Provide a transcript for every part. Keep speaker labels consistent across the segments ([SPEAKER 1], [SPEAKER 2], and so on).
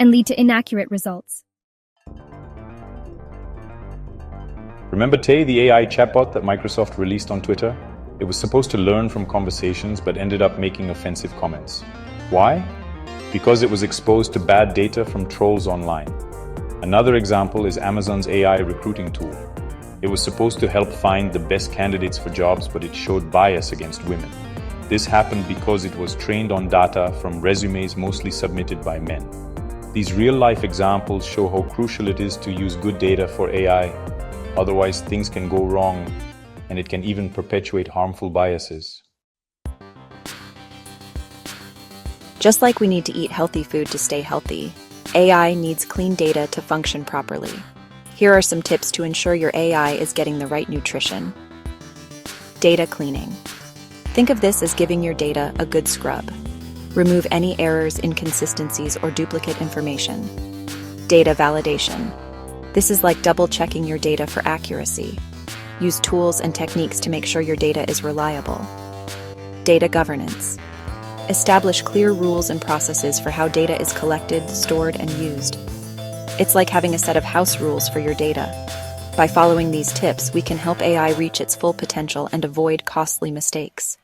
[SPEAKER 1] and lead to inaccurate results.
[SPEAKER 2] Remember Tay, the AI chatbot that Microsoft released on Twitter? It was supposed to learn from conversations but ended up making offensive comments. Why? Because it was exposed to bad data from trolls online. Another example is Amazon's AI recruiting tool. It was supposed to help find the best candidates for jobs, but it showed bias against women. This happened because it was trained on data from resumes mostly submitted by men. These real-life examples show how crucial it is to use good data for AI. Otherwise, things can go wrong, and it can even perpetuate harmful biases.
[SPEAKER 3] Just like we need to eat healthy food to stay healthy, AI needs clean data to function properly. Here are some tips to ensure your AI is getting the right nutrition. Data cleaning. Think of this as giving your data a good scrub. Remove any errors, inconsistencies, or duplicate information. Data validation. This is like double-checking your data for accuracy. Use tools and techniques to make sure your data is reliable. Data governance. Establish clear rules and processes for how data is collected, stored, and used. It's like having a set of house rules for your data. By following these tips, we can help AI reach its full potential and avoid costly mistakes.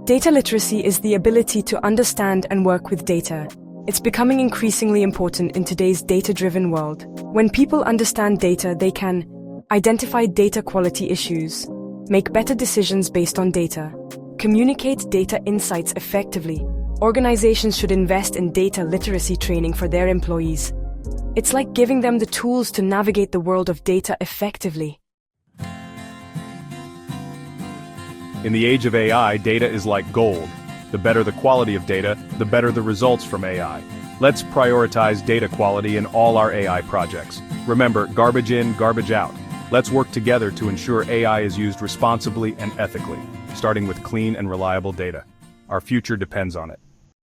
[SPEAKER 4] Data literacy is the ability to understand and work with data. It's becoming increasingly important in today's data-driven world. When people understand data, they can identify data quality issues, make better decisions based on data, communicate data insights effectively. Organizations should invest in data literacy training for their employees. It's like giving them the tools to navigate the world of data effectively.
[SPEAKER 5] In the age of AI, data is like gold. The better the quality of data, the better the results from AI. Let's prioritize data quality in all our AI projects. Remember, garbage in, garbage out. Let's work together to ensure AI is used responsibly and ethically, starting with clean and reliable data. Our future depends on it.